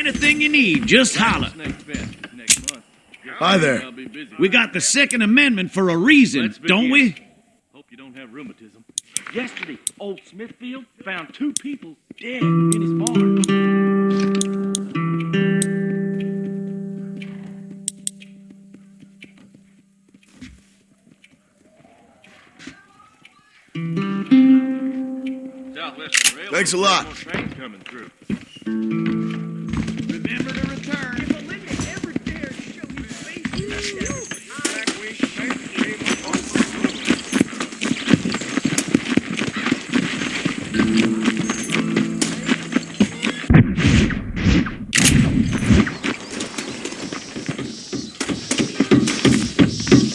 Anything you need, just holler. Hi there. We got the Second Amendment for a reason, don't we? Hope you don't have rheumatism. Yesterday, old Smithfield found 2 people dead in his barn. Thanks a lot. Trains coming through. Remember to return.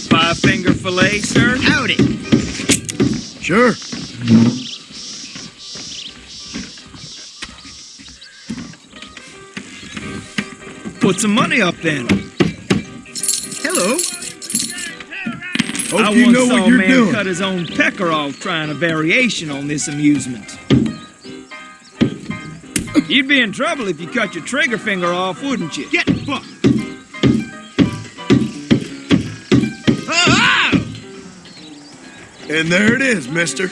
Five-finger fillet, sir? Howdy. Sure. Put some money up then. Hello. Hope I you once know saw what a you're man doing. cut his own pecker off trying a variation on this amusement. You'd be in trouble if you cut your trigger finger off, wouldn't you? Get fucked. Oh! And there it is, mister.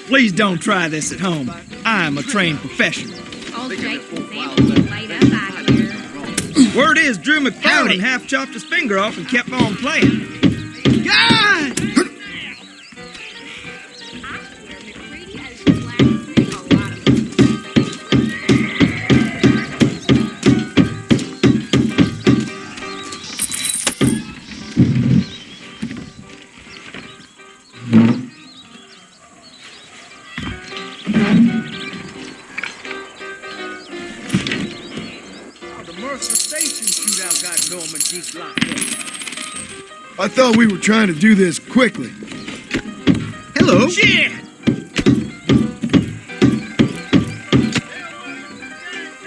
Please don't try this at home. I'm a trained professional. Old Jason's amply laid up out here. Word is, Drew McFarlane half chopped his finger off and kept on playing. God! I thought we were trying to do this quickly. Hello. Shit!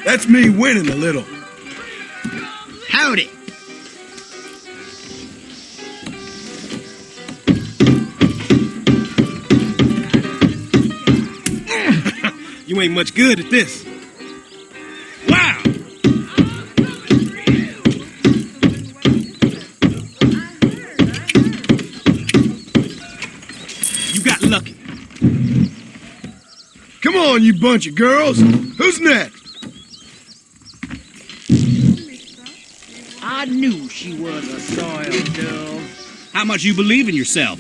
That's me winning a little. Howdy. You ain't much good at this. Wow! You got lucky. Come on, you bunch of girls. Who's next? I knew she was a soiled dove. How much you believe in yourself?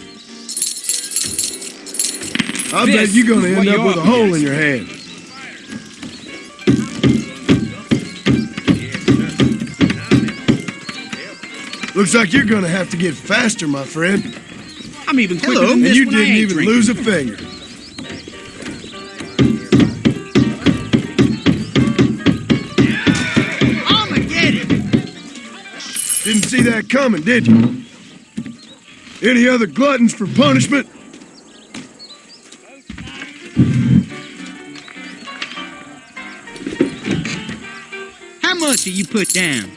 I This bet you're gonna is end what up you're with a up hole against. in your hand. Looks like you're gonna have to get faster, my friend. I'm even quicker Hello. than And this you when I didn't ain't even drinking. lose a finger. Armageddon! Didn't see that coming, did you? Any other gluttons for punishment? How much do you put down?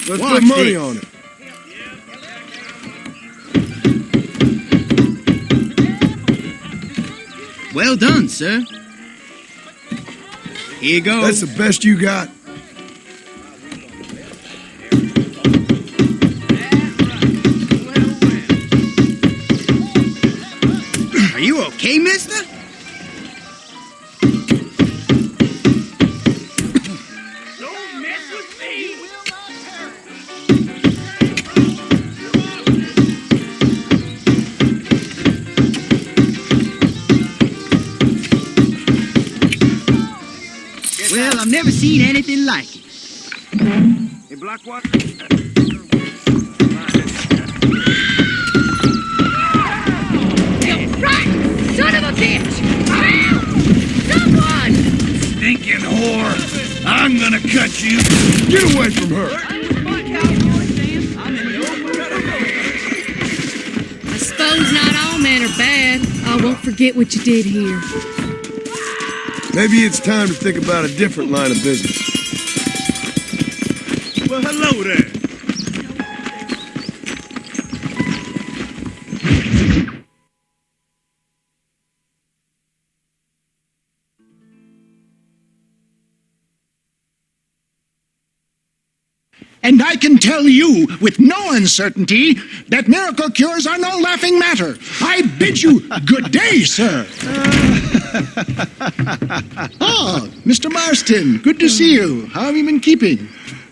Let's Watch put money this. on it. Well done, sir. Here goes. That's the best you got. Are you okay, mister? Don't mess with me! Well, I've never seen anything like it. Hey, Blackwater? Right! Son of a bitch! Help! Someone! Stinking whore! I'm gonna cut you! Get away from her. I suppose not all men are bad. I won't forget what you did here. Maybe it's time to think about a different line of business. Well, hello there. And I can tell you with no uncertainty that miracle cures are no laughing matter. I bid you good day, sir. Oh, Mr. Marston, good to see you. How have you been keeping?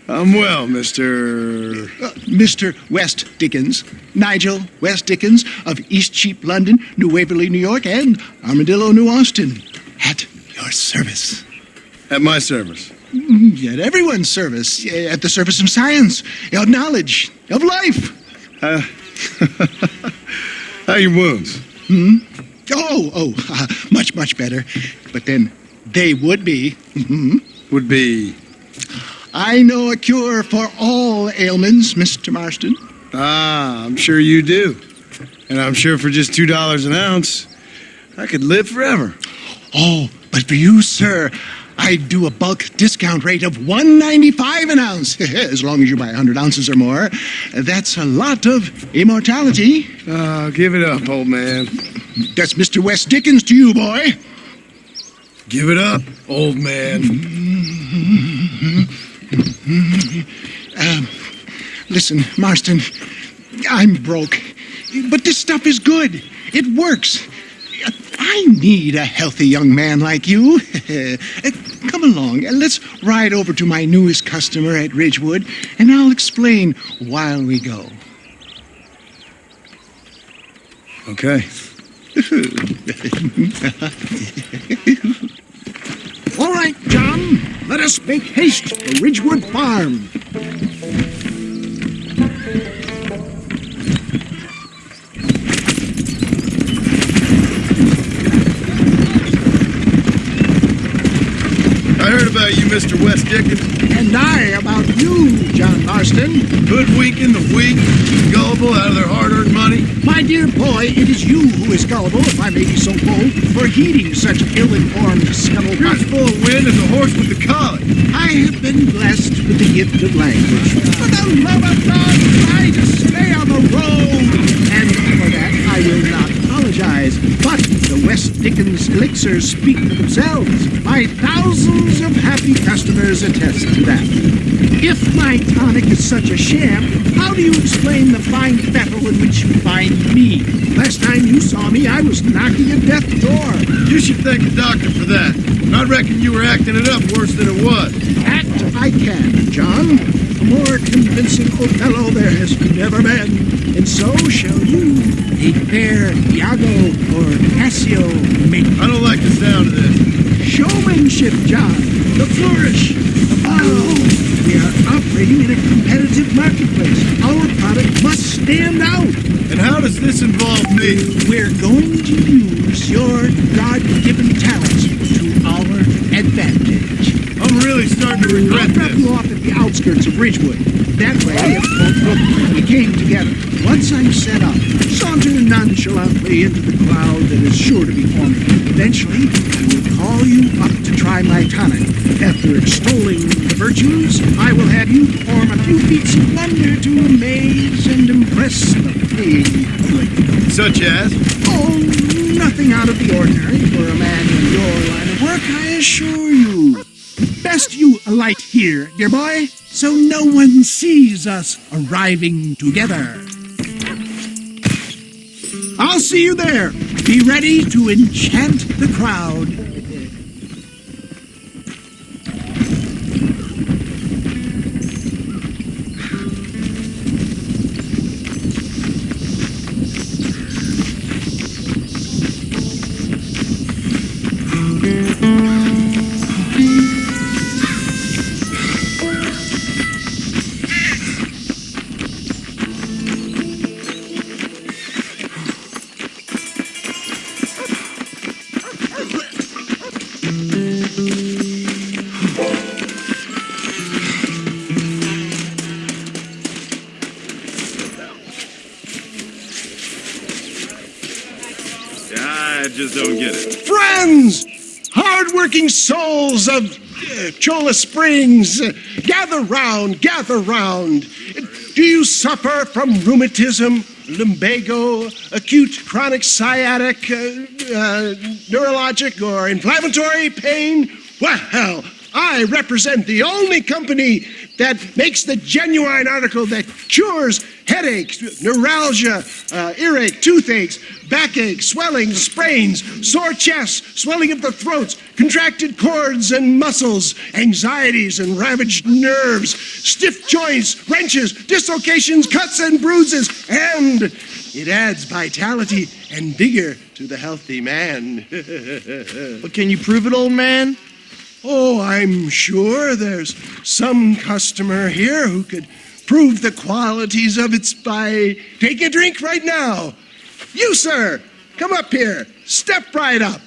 I'm well, Mr. Mr. West Dickens, Nigel West Dickens of East Cheap, London, New Waverly, New York, and Armadillo, New Austin. At your service. At my service. At everyone's service. At the service of science, of knowledge, of life. How are your wounds? Much, much better. But then they would be. Would be... I know a cure for all ailments, Mr. Marston. Ah, I'm sure you do. And I'm sure for just $2 an ounce, I could live forever. Oh, but for you, sir, I'd do a bulk discount rate of $1.95 an ounce, as long as you buy 100 ounces or more. That's a lot of immortality. Give it up, old man. That's Mr. West Dickens to you, boy. Give it up, old man. Listen, Marston, I'm broke, but this stuff is good. It works. I need a healthy young man like you. Come along, and let's ride over to my newest customer at Ridgewood, and I'll explain while we go. Okay. All right, John, let us make haste for Ridgewood Farm. I heard about you, Mr. West Dickens. And I about you, John Marston. Hoodwinking the weak, gullible out of their hard-earned money. My dear boy, it is you who is gullible, if I may be so bold, for heeding such ill-informed You're scuttlebutt. as full of wind as a horse with the collar. I have been blessed with the gift of language. For the love of God, try to stay on the road. And for that, I will not apologize. But the West Dickens elixirs speak for themselves. My thousands of happy customers attest to that. If my tonic is such a sham, how do you explain the fine fettle in which you find me? Last time you saw me, I was knocking at death's door. You should thank the doctor for that. I reckon you were acting it up worse than it was. Act I can, John. A more convincing Othello there has never been. And so shall you, a fair Iago or Cassio make. I don't like the sound of this. Showmanship, John. The flourish. The bow. We are operating in a competitive marketplace. Our product must stand out. And how does this involve me? We're going to use your God-given talents to our advantage. I'm really starting to regret I'll drop this. you off at the outskirts of Ridgewood. That way, it won't look like we came together. Once I'm set up, saunter nonchalantly into the crowd that is sure to be forming. Eventually, I will call you up to try my tonic. After extolling the virtues, I will have you perform a few feats of wonder to amaze and impress the paying public. Such as? Oh, nothing out of the ordinary for a man in your line of work, I assure you. Best you alight here, dear boy, so no one sees us arriving together. I'll see you there. Be ready to enchant the crowd. I just don't get it. Friends, hard-working souls of Cholla Springs, gather round, gather round. Do you suffer from rheumatism, lumbago, acute chronic sciatic, neurologic, or inflammatory pain? Well, I represent the only company that makes the genuine article that cures headaches, neuralgia, earache, toothaches, backache, swelling, sprains, sore chests, swelling of the throats, contracted cords and muscles, anxieties and ravaged nerves, stiff joints, wrenches, dislocations, cuts and bruises, and it adds vitality and vigor to the healthy man. But can you prove it, old man? Oh, I'm sure there's some customer here who could prove the qualities of it by taking a drink right now. You, sir, come up here. Step right up.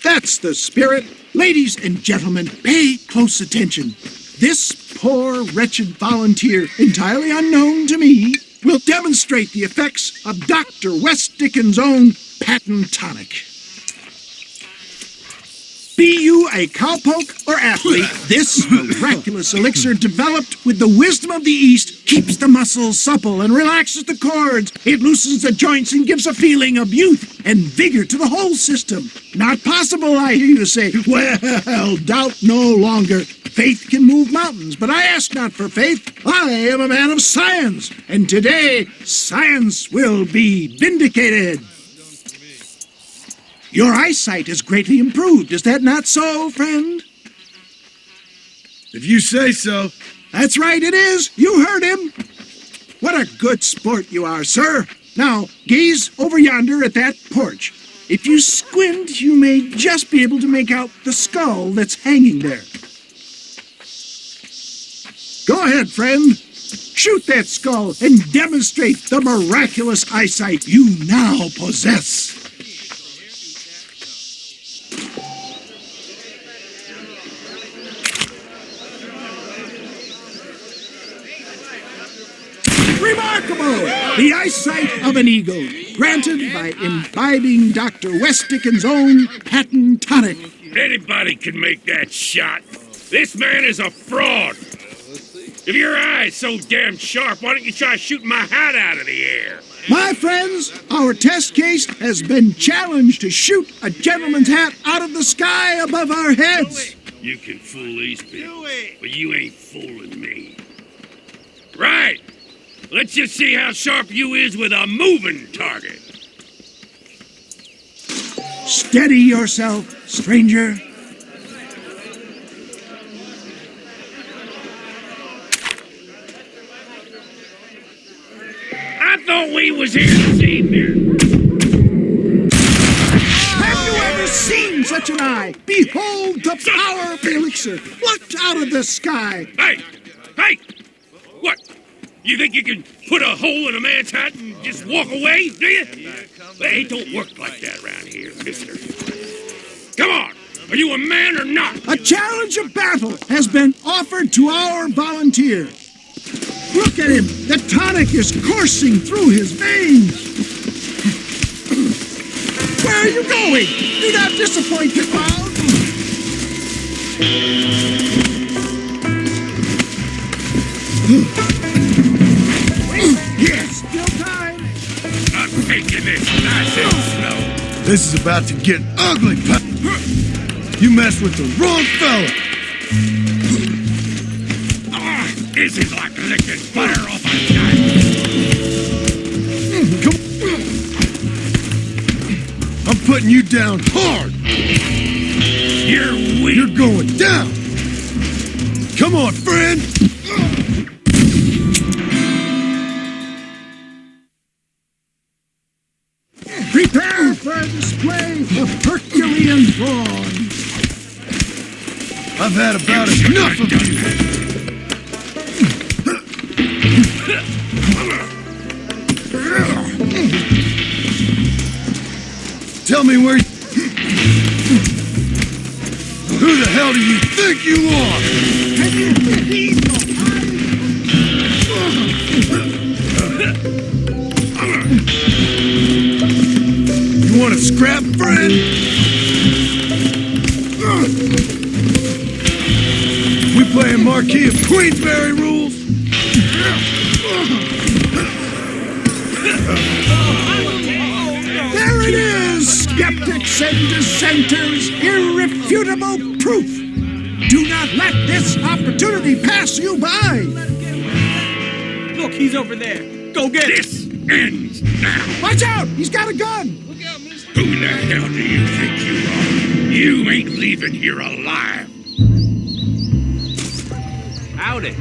That's the spirit. Ladies and gentlemen, pay close attention. This poor, wretched volunteer, entirely unknown to me, will demonstrate the effects of Dr. West Dickens' own patent tonic. Be you a cowpoke or athlete, this miraculous elixir developed with the wisdom of the East keeps the muscles supple and relaxes the cords. It loosens the joints and gives a feeling of youth and vigor to the whole system. Not possible, I hear you say. Well, doubt no longer. Faith can move mountains, but I ask not for faith. I am a man of science, and today science will be vindicated. Your eyesight is greatly improved. Is that not so, friend? If you say so. That's right, it is. You heard him. What a good sport you are, sir. Now, gaze over yonder at that porch. If you squint, you may just be able to make out the skull that's hanging there. Go ahead, friend. Shoot that skull and demonstrate the miraculous eyesight you now possess. Remarkable! The eyesight of an eagle, granted by imbibing Dr. West Dickens' own patent tonic. Anybody can make that shot. This man is a fraud. If your eye's so damn sharp, why don't you try shooting my hat out of the air? My friends, our test case has been challenged to shoot a gentleman's hat out of the sky above our heads. You can fool these people, but you ain't fooling me. Right. Let's just see how sharp you is with a moving target. Steady yourself, stranger. I thought we was here this evening. Have you ever seen such an eye? Behold the power of the elixir, plucked out of the sky. Hey! Hey! What? You think you can put a hole in a man's hat and just walk away, do you? Hey, it don't work like that around here, mister. Come on! Are you a man or not? A challenge of battle has been offered to our volunteer. Look at him! The tonic is coursing through his veins! Where are you going? Do not disappoint the crowd! Yes, still time! I'm taking this nice and slow. This is about to get ugly, pal. You messed with the wrong fella. This is like licking butter off a knife. Come on. I'm putting you down hard. You're weak. You're going down. Come on, friend. Prepare for a display of Herculean brawn. I've had about enough of you. Tell me where Who the hell do you think you are? You want to scrap, friend? We playing Marquis of Queensberry rules? There it is! skeptics and dissenters, irrefutable proof. Do not let this opportunity pass you by. Look, he's over there. Go get him. This ends now. Watch out! He's got a gun! Who the hell do you think you are? You ain't leaving here alive. Howdy.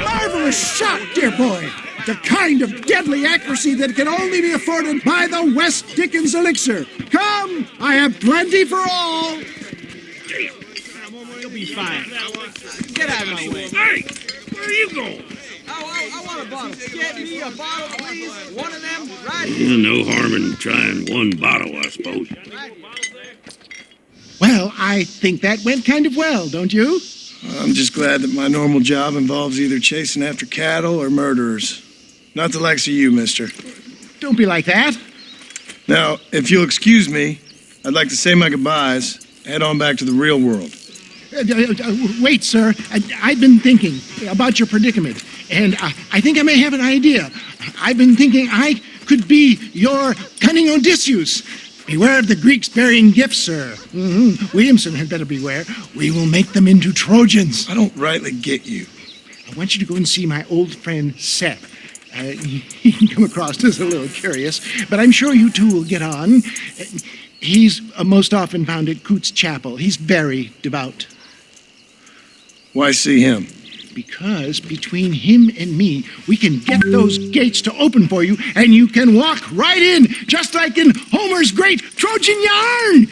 Marvelous shot, dear boy! The kind of deadly accuracy that can only be afforded by the West Dickens elixir. Come, I have plenty for all. You'll be fine. Get out of my way. Hey, where are you going? I want a bottle. Get me a bottle, please. One of them, right? No harm in trying one bottle, I suppose. Well, I think that went kind of well, don't you? I'm just glad that my normal job involves either chasing after cattle or murderers. Not the likes of you, mister. Don't be like that. Now, if you'll excuse me, I'd like to say my goodbyes, head on back to the real world. Wait, sir. I've been thinking about your predicament, and I think I may have an idea. I've been thinking I could be your cunning Odysseus. Beware of the Greeks bearing gifts, sir. Williamson had better beware. We will make them into Trojans. I don't rightly get you. I want you to go and see my old friend Seth. He can come across as a little curious, but I'm sure you two will get on. He's most often found at Coots Chapel. He's very devout. Why see him? Because between him and me, we can get those gates to open for you, and you can walk right in, just like in Homer's great Trojan yarn!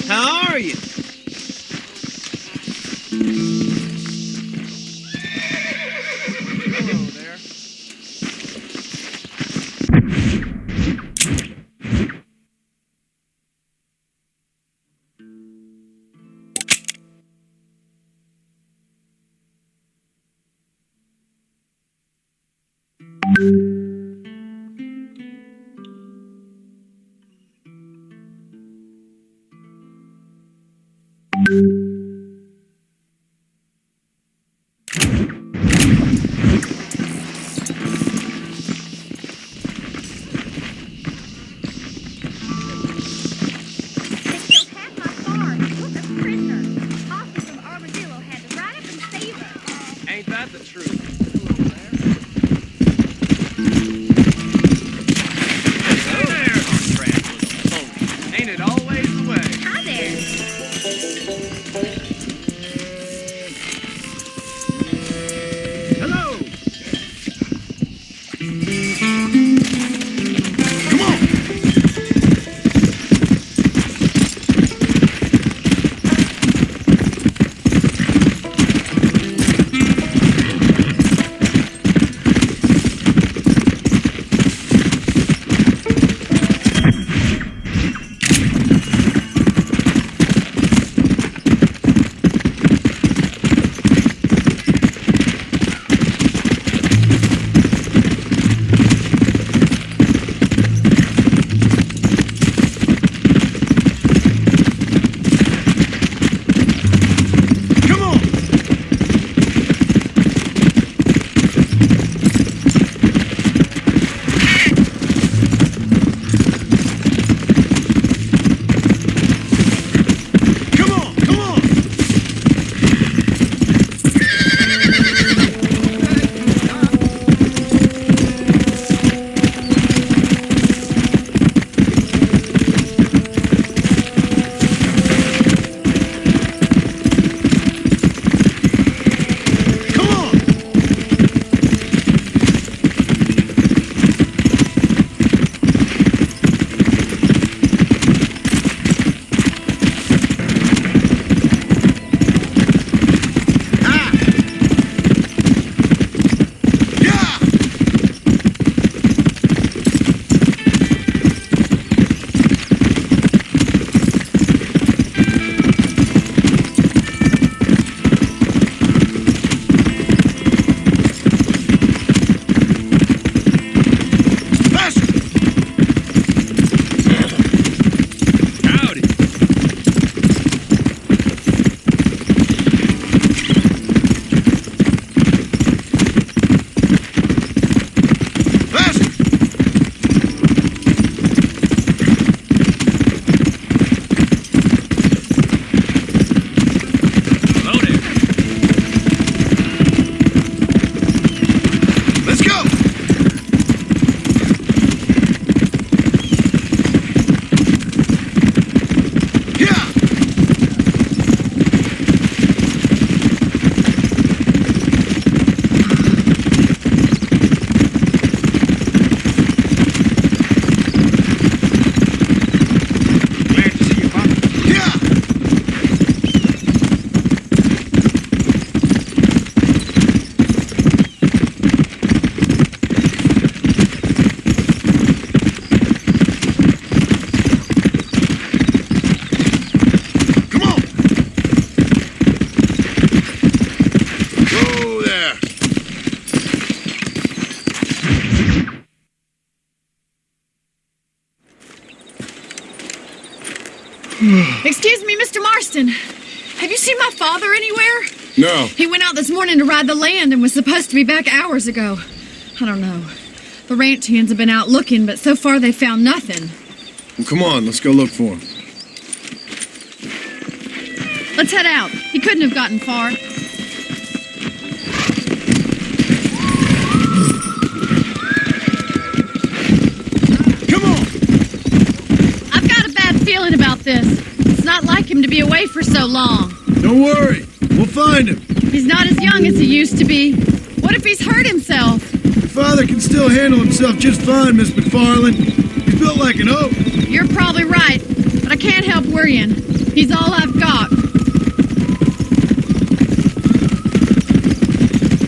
How are you? Hello there. Ain't that the truth? Excuse me, Mr. Marston. Have you seen my father anywhere? No. He went out this morning to ride the land and was supposed to be back hours ago. I don't know. The ranch hands have been out looking, but so far they found nothing. Well, come on, let's go look for him. Let's head out. He couldn't have gotten far. Come on! I've got a bad feeling about this. It's not like him to be away for so long. Don't worry, we'll find him. He's not as young as he used to be. What if he's hurt himself? Your father can still handle himself just fine, Miss McFarland. He's built like an oak. You're probably right, but I can't help worrying. He's all I've got.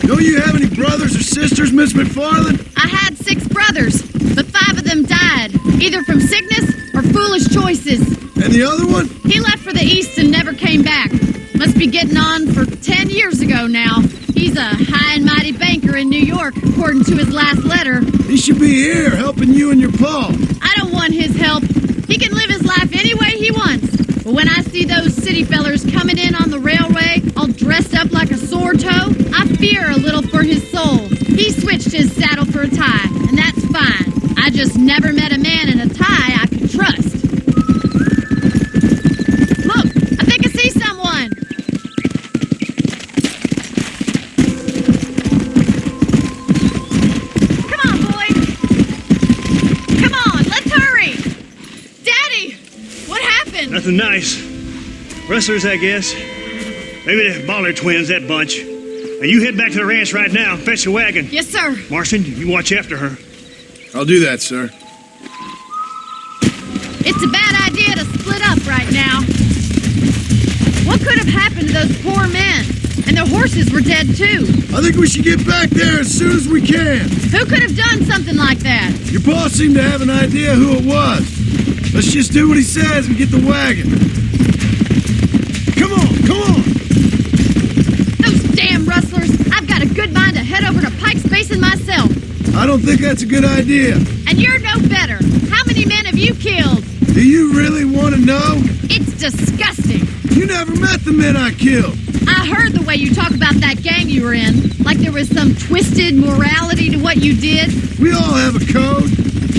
Don't you have any brothers or sisters, Miss McFarland? I had 6 brothers, but 5 of them died, either from sickness or foolish choices. And the other one? He left for the east and never came back. Must be getting on for 10 years ago now. He's a high and mighty banker in New York, according to his last letter. He should be here, helping you and your pa. I don't want his help. He can live his life any way he wants. But when I see those city fellers coming in on the railway, all dressed up like a sore toe, I fear a little for his soul. He switched his saddle for a tie, and that's fine. I just never met a man in a tie I could trust. Look, I think I see someone. Come on, boy. Come on, let's hurry. Daddy, what happened? Nothing nice. Rustlers, I guess. Maybe the Bollard twins, that bunch. Now you head back to the ranch right now and fetch the wagon. Yes, sir. Marston, you watch after her. I'll do that, sir. It's a bad idea to split up right now. What could have happened to those poor men? And their horses were dead, too. I think we should get back there as soon as we can. Who could have done something like that? Your boss seemed to have an idea who it was. Let's just do what he says and get the wagon. Come on, come on! Those damn rustlers! I've got a good mind to head over to Pike's Basin myself. I don't think that's a good idea. And you're no better. How many men have you killed? Do you really want to know? It's disgusting. You never met the men I killed. I heard the way you talk about that gang you were in. Like there was some twisted morality to what you did. We all have a code.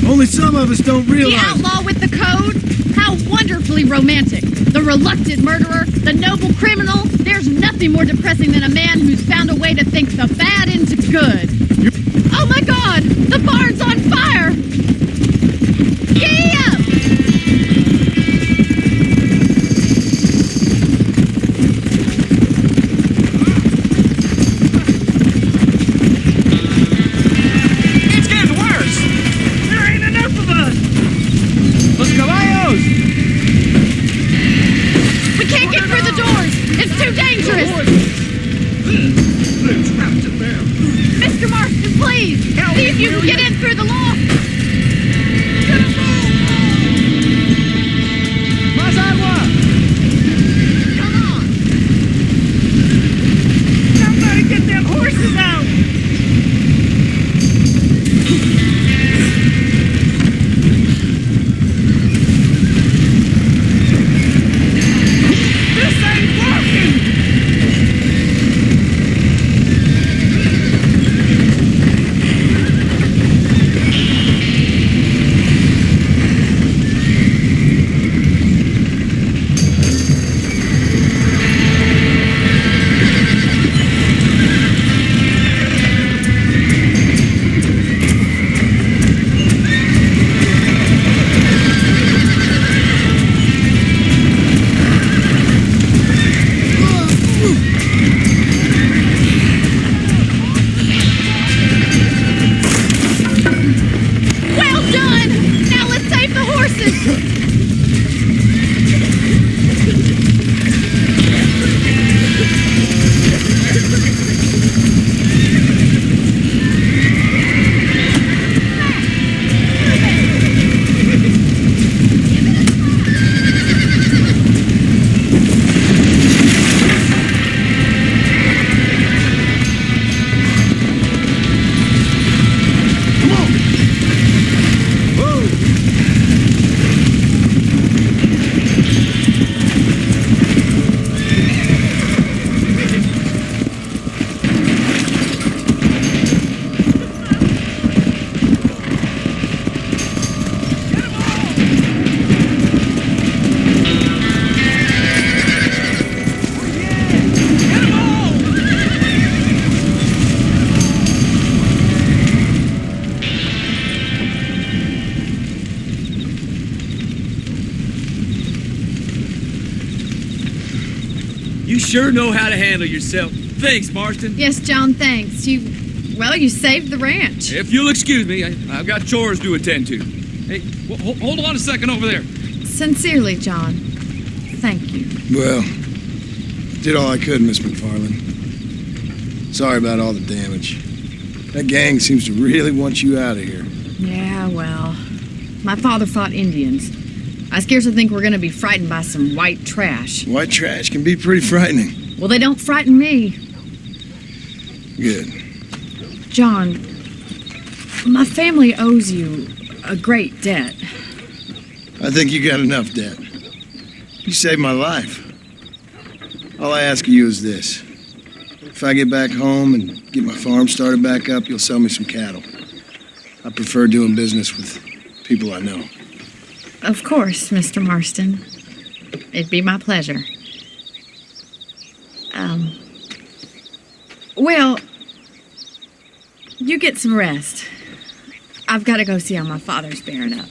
Only some of us don't The realize. outlaw with the code? How wonderfully romantic. The reluctant murderer, the noble criminal. There's nothing more depressing than a man who's found a way to think the bad into good. Oh my God! The barn's on fire! Giddy up! It's getting worse. There ain't enough of us. Los caballos. We can't get through the doors! It's too dangerous! Mr. Marston, please! See if you can get in through the loft! Más agua. Come on! Somebody get them horses out. This ain't working. sure know how to handle yourself. Thanks, Marston. Yes, John, thanks. You saved the ranch. If you'll excuse me, I've got chores to attend to. Hey, hold on a second over there. Sincerely, John. Thank you. Well, did all I could, Miss McFarland. Sorry about all the damage. That gang seems to really want you out of here. Yeah, well, my father fought Indians. I scarcely think we're going to be frightened by some white trash. White trash can be pretty frightening. Well, they don't frighten me. Good. John, my family owes you a great debt. I think you got enough debt. You saved my life. All I ask of you is this. If I get back home and get my farm started back up, you'll sell me some cattle. I prefer doing business with people I know. Of course, Mr. Marston. It'd be my pleasure. Well, you get some rest. I've got to go see how my father's bearing up.